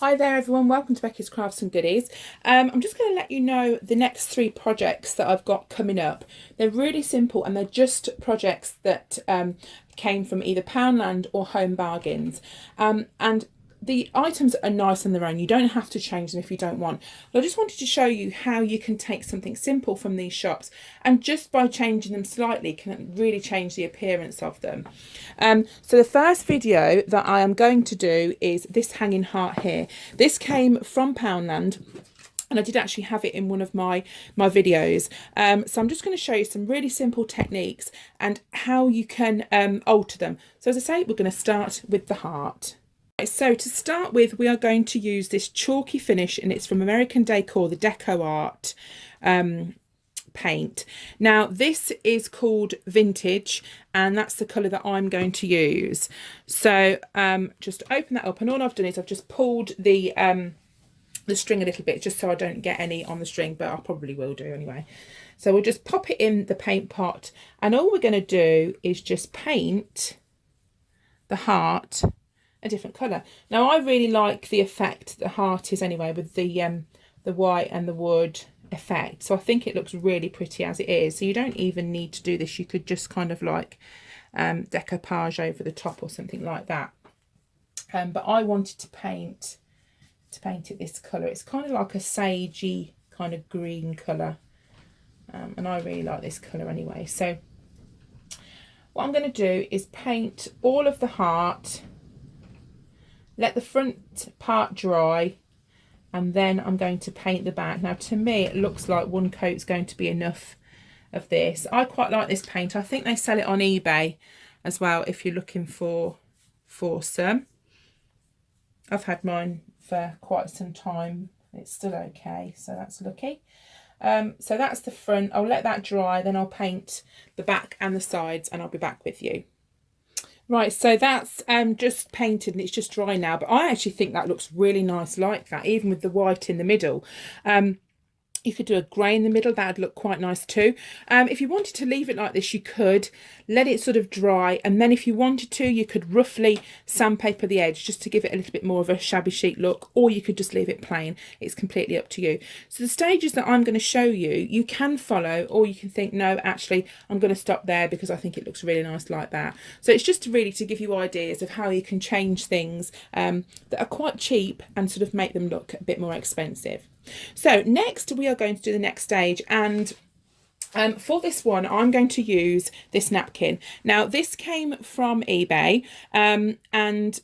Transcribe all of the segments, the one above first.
Hi there everyone, welcome to Becky's Crafts and Goodies. I'm just going to let you know the next 3 projects that I've got coming up. They're really simple and they're just projects that came from either Poundland or Home Bargains. And the items are nice on their own. You don't have to change them if you don't want. But I just wanted to show you how you can take something simple from these shops and just by changing them slightly can really change the appearance of them. So the first video that I am going to do is this hanging heart here. This came from Poundland. And I did actually have it in one of my videos. So I'm just going to show you some really simple techniques and how you can alter them. So as I say, we're going to start with the heart. So to start with, we are going to use this chalky finish, and it's from American Decor, the Deco Art paint. Now this is called Vintage, and that's the colour that I'm going to use. So just open that up, and all I've done is I've just pulled the string a little bit just so I don't get any on the string, but I probably will do anyway. So we'll just pop it in the paint pot, and all we're going to do is just paint the heart a different colour. Now I really like the effect the heart is anyway, with the white and the wood effect, so I think it looks really pretty as it is. So you don't even need to do this, you could just kind of like decoupage over the top or something like that. But I wanted to paint it this colour. It's kind of like a sagey kind of green colour, and I really like this colour anyway. So what I'm going to do is paint all of the heart, let the front part dry, and then I'm going to paint the back. Now to me it looks like one coat's going to be enough of this. I quite like this paint. I think they sell it on eBay as well if you're looking for some. I've had mine for quite some time. It's still okay, so that's lucky. So that's the front. I'll let that dry, then I'll paint the back and the sides, and I'll be back with you. Right, so that's just painted and it's just dry now, but I actually think that looks really nice like that, even with the white in the middle. You could do a grey in the middle, that would look quite nice too. If you wanted to leave it like this, you could let it sort of dry, and then if you wanted to, you could roughly sandpaper the edge just to give it a little bit more of a shabby chic look, or you could just leave it plain. It's completely up to you. So the stages that I'm going to show you, you can follow, or you can think, no, actually, I'm going to stop there because I think it looks really nice like that. So it's just really to give you ideas of how you can change things that are quite cheap and sort of make them look a bit more expensive. So next we are going to do the next stage, and for this one I'm going to use this napkin. Now this came from eBay, and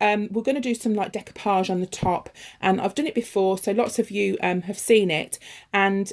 we're going to do some like decoupage on the top, and I've done it before, so lots of you have seen it. And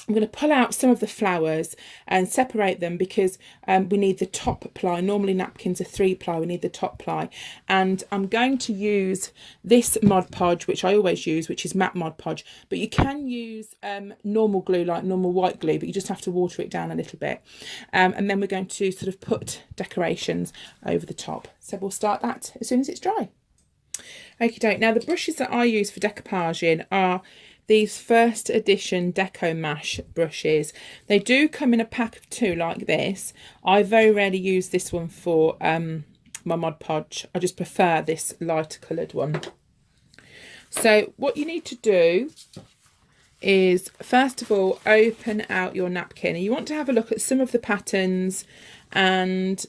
I'm going to pull out some of the flowers and separate them because we need the top ply. Normally napkins are 3 ply, we need the top ply. And I'm going to use this Mod Podge, which I always use, which is matte Mod Podge. But you can use normal glue, like normal white glue, but you just have to water it down a little bit. And then we're going to sort of put decorations over the top. So we'll start that as soon as it's dry. Okie doke. Now the brushes that I use for decoupaging are these first edition Deco Mash brushes. They do come in a pack of 2 like this. I very rarely use this one for my Mod Podge. I just prefer this lighter coloured one. So what you need to do is, first of all, open out your napkin. And you want to have a look at some of the patterns and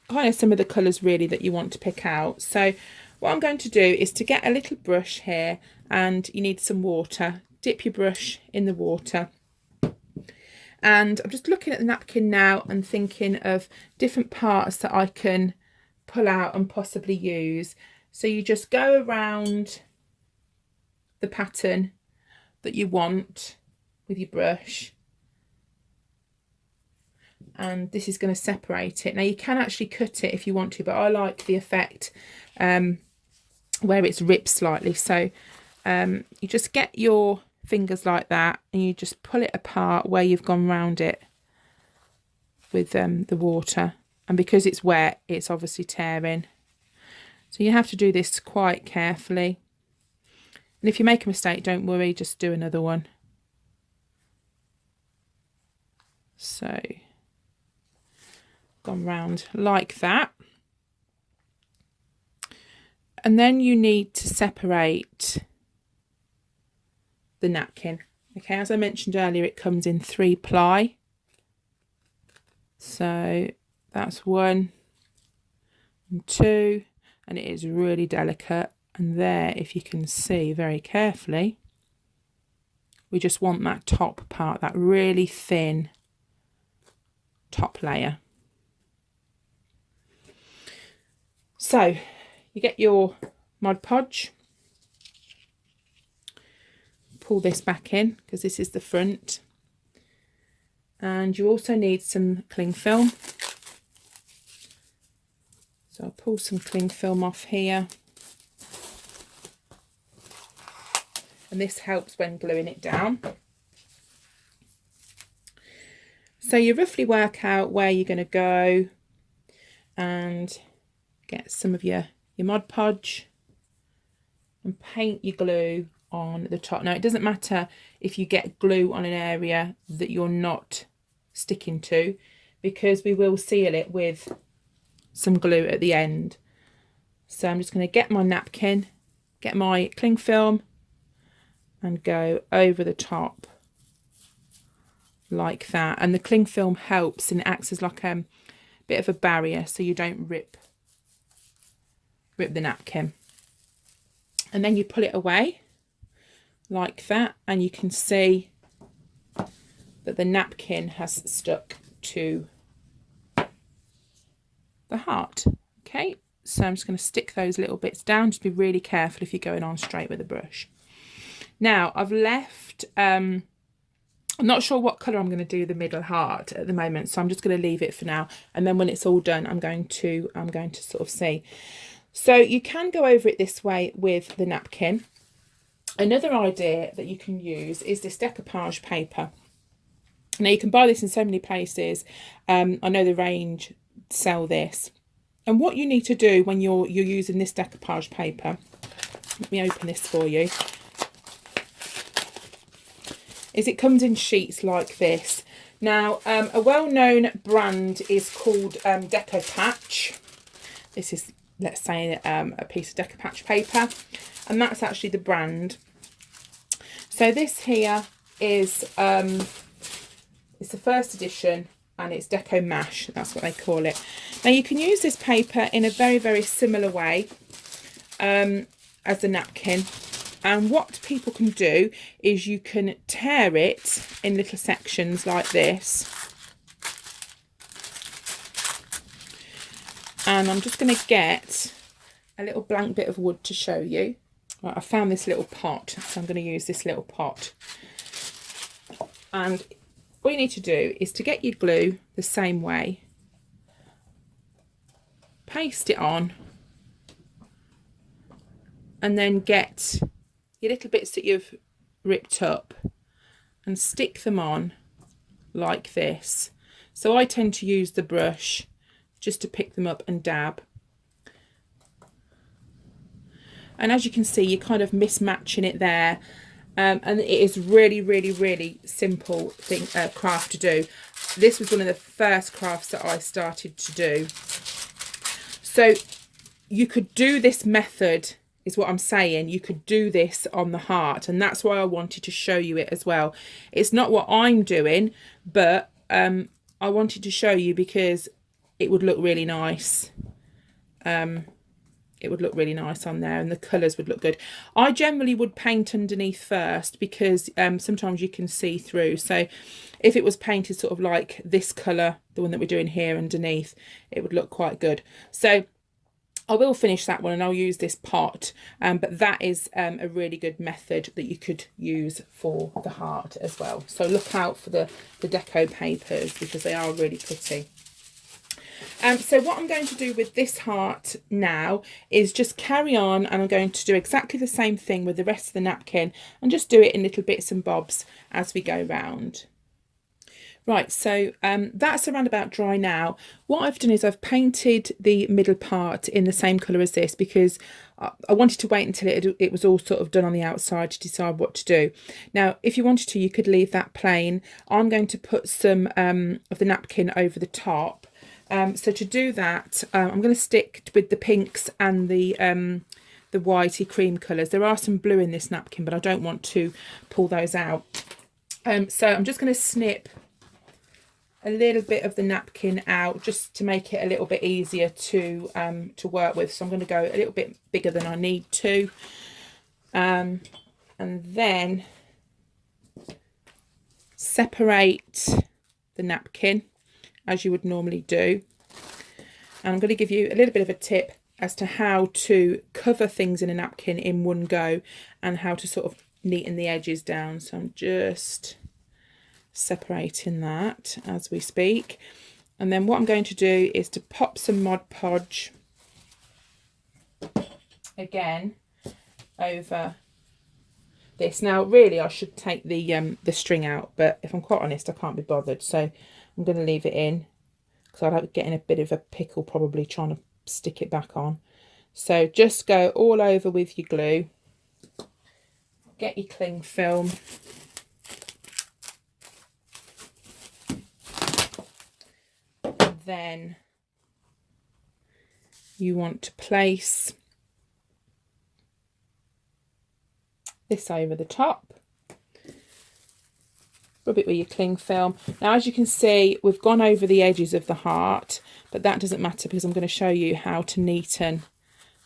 kind of some of the colours really that you want to pick out. So what I'm going to do is to get a little brush here, and you need some water. Dip your brush in the water. And I'm just looking at the napkin now and thinking of different parts that I can pull out and possibly use. So you just go around the pattern that you want with your brush. And this is going to separate it. Now you can actually cut it if you want to, but I like the effect where it's ripped slightly. So you just get your fingers like that and you just pull it apart where you've gone round it with the water, and because it's wet it's obviously tearing, so you have to do this quite carefully. And if you make a mistake, don't worry, just do another one. So gone round like that. And then you need to separate the napkin. Okay, as I mentioned earlier, it comes in 3 ply. So that's 1 and 2, and it is really delicate. And there, if you can see very carefully, we just want that top part, that really thin top layer. So you get your Mod Podge, pull this back in because this is the front, and you also need some cling film. So I'll pull some cling film off here, and this helps when gluing it down. So you roughly work out where you're going to go and get some of your Mod Podge and paint your glue on the top. Now, it doesn't matter if you get glue on an area that you're not sticking to, because we will seal it with some glue at the end. So I'm just going to get my napkin, get my cling film, and go over the top like that. And the cling film helps and acts as like a bit of a barrier so you don't rip the napkin. And then you pull it away like that, and you can see that the napkin has stuck to the heart. Okay, so I'm just going to stick those little bits down. Just be really careful if you're going on straight with a brush. Now I've left I'm not sure what colour I'm going to do the middle heart at the moment, so I'm just going to leave it for now, and then when it's all done I'm going to sort of see. So you can go over it this way with the napkin. Another idea that you can use is this decoupage paper. Now you can buy this in so many places. I know the range sell this, and what you need to do when you're using this decoupage paper, let me open this for you, is it comes in sheets like this. Now a well-known brand is called Decoupage. This is, let's say, a piece of Decoupage paper, and that's actually the brand. So this here is it's the first edition, and it's Deco Mash, that's what they call it. Now you can use this paper in a very, very similar way as the napkin. And what people can do is you can tear it in little sections like this. And I'm just going to get a little blank bit of wood to show you. Right, I found this little pot, so I'm going to use this little pot. And all you need to do is to get your glue the same way, paste it on, and then get your little bits that you've ripped up and stick them on like this. So I tend to use the brush just to pick them up and dab. And as you can see, you're kind of mismatching it there. And it is really, really, really simple craft to do. This was one of the first crafts that I started to do. So you could do this method, is what I'm saying. You could do this on the heart, and that's why I wanted to show you it as well. It's not what I'm doing, but I wanted to show you because it would look really nice. It would look really nice on there, and the colours would look good. I generally would paint underneath first because sometimes you can see through. So if it was painted sort of like this colour, the one that we're doing here underneath, it would look quite good. So I will finish that one and I'll use this pot, but that is a really good method that you could use for the heart as well. So look out for the deco papers because they are really pretty. So what I'm going to do with this heart now is just carry on, and I'm going to do exactly the same thing with the rest of the napkin and just do it in little bits and bobs as we go round. Right, so that's around about dry now. What I've done is I've painted the middle part in the same colour as this because I wanted to wait until it was all sort of done on the outside to decide what to do. Now, if you wanted to, you could leave that plain. I'm going to put some of the napkin over the top. So to do that, I'm going to stick with the pinks and the the whitey cream colours. There are some blue in this napkin, but I don't want to pull those out. So I'm just going to snip a little bit of the napkin out just to make it a little bit easier to work with. So I'm going to go a little bit bigger than I need to. And then separate the napkin as you would normally do. And I'm going to give you a little bit of a tip as to how to cover things in a napkin in one go and how to sort of neaten the edges down. So I'm just separating that as we speak. And then what I'm going to do is to pop some Mod Podge again over this. Now really I should take the string out, but if I'm quite honest I can't be bothered, so I'm going to leave it in because I like getting a bit of a pickle probably trying to stick it back on. So just go all over with your glue, get your cling film, and then you want to place this over the top. Rub it with your cling film. Now as you can see we've gone over the edges of the heart, but that doesn't matter because I'm going to show you how to neaten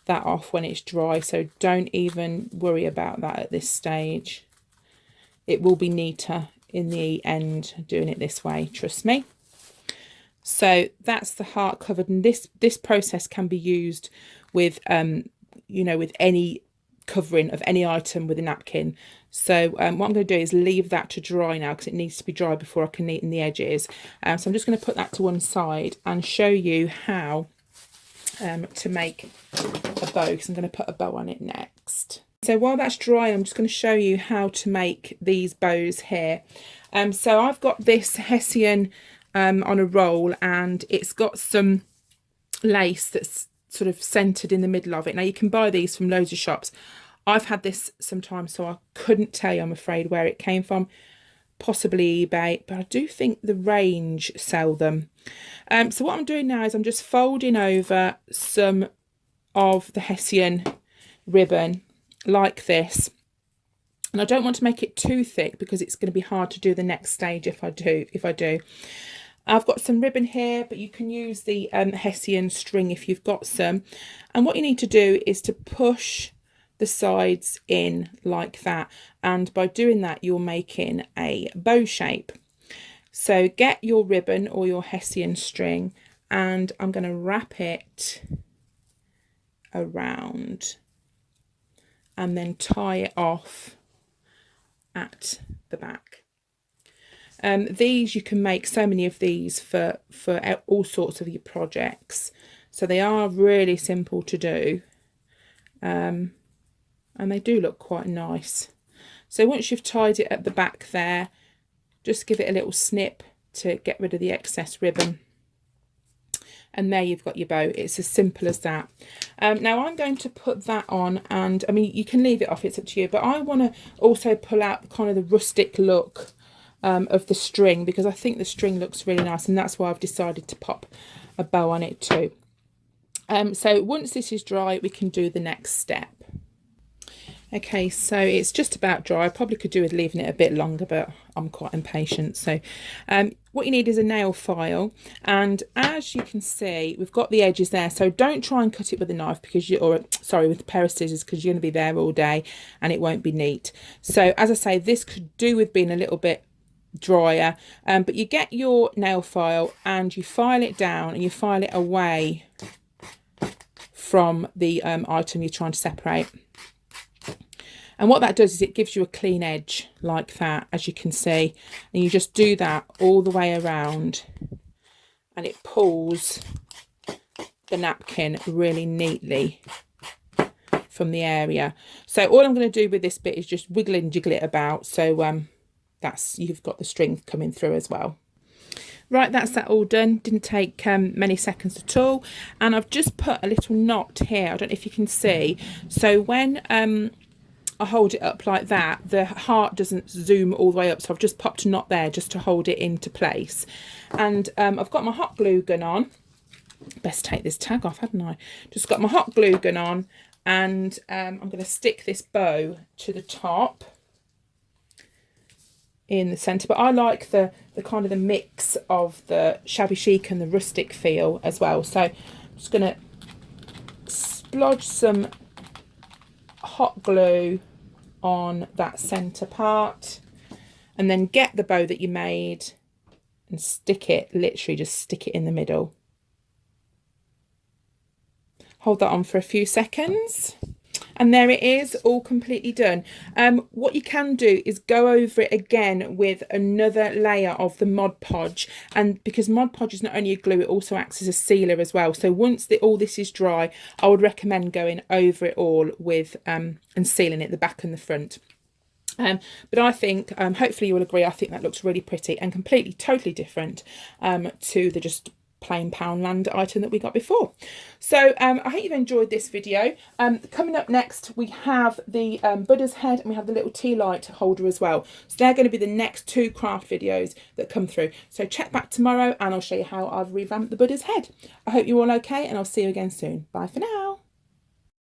that off when it's dry, so don't even worry about that at this stage. It will be neater in the end doing it this way, trust me. So that's the heart covered, and this process can be used with you know, with any covering of any item with a napkin. So what I'm going to do is leave that to dry now because it needs to be dry before I can neaten the edges. So I'm just going to put that to one side and show you how to make a bow, because I'm going to put a bow on it next. So while that's dry, I'm just going to show you how to make these bows here. So I've got this Hessian on a roll, and it's got some lace that's sort of centered in the middle of it. Now you can buy these from loads of shops. I've had this sometimes, so I couldn't tell you, I'm afraid, where it came from. Possibly eBay, but I do think the Range sell them. So what I'm doing now is I'm just folding over some of the Hessian ribbon like this, and I don't want to make it too thick because it's going to be hard to do the next stage if I do. I've got some ribbon here, but you can use the Hessian string if you've got some. And what you need to do is to push the sides in like that, and by doing that you're making a bow shape. So get your ribbon or your Hessian string, and I'm going to wrap it around and then tie it off at the back. These, you can make so many of these for all sorts of your projects, so they are really simple to do, and they do look quite nice. So once you've tied it at the back there, just give it a little snip to get rid of the excess ribbon, and there you've got your bow. It's as simple as that. Now I'm going to put that on, and I mean you can leave it off, it's up to you, but I want to also pull out kind of the rustic look of the string, because I think the string looks really nice, and that's why I've decided to pop a bow on it too. So once this is dry, we can do the next step. Okay, so it's just about dry. I probably could do with leaving it a bit longer, but I'm quite impatient. So what you need is a nail file, and as you can see, we've got the edges there, so don't try and cut it with a knife because with a pair of scissors, because you're going to be there all day and it won't be neat. So as I say, this could do with being a little bit drier, but you get your nail file and you file it down and you file it away from the item you're trying to separate. And what that does is it gives you a clean edge like that, as you can see, and you just do that all the way around, and it pulls the napkin really neatly from the area. So all I'm going to do with this bit is just wiggle and jiggle it about, so you've got the string coming through as well. Right, that's that all done. Didn't take many seconds at all, and I've just put a little knot here. I don't know if you can see. So when I hold it up like that, the heart doesn't zoom all the way up, so I've just popped a knot there just to hold it into place. And I've got my hot glue gun on. Best take this tag off, hadn't I? Just got my hot glue gun on, and I'm going to stick this bow to the top in the centre, but I like the kind of the mix of the shabby chic and the rustic feel as well. So I'm just going to splodge some hot glue on that centre part, and then get the bow that you made and stick it, literally just stick it in the middle. Hold that on for a few seconds, and there it is, all completely done. What you can do is go over it again with another layer of the Mod Podge, and because Mod Podge is not only a glue, it also acts as a sealer as well. So once all this is dry, I would recommend going over it all with and sealing it, the back and the front. But I think hopefully you will agree, I think that looks really pretty and completely totally different to the just plain Poundland item that we got before. So I hope you've enjoyed this video. Coming up next, we have the Buddha's head, and we have the little tea light holder as well. So they're going to be the next 2 craft videos that come through. So check back tomorrow and I'll show you how I've revamped the Buddha's head. I hope you're all okay, and I'll see you again soon. Bye for now.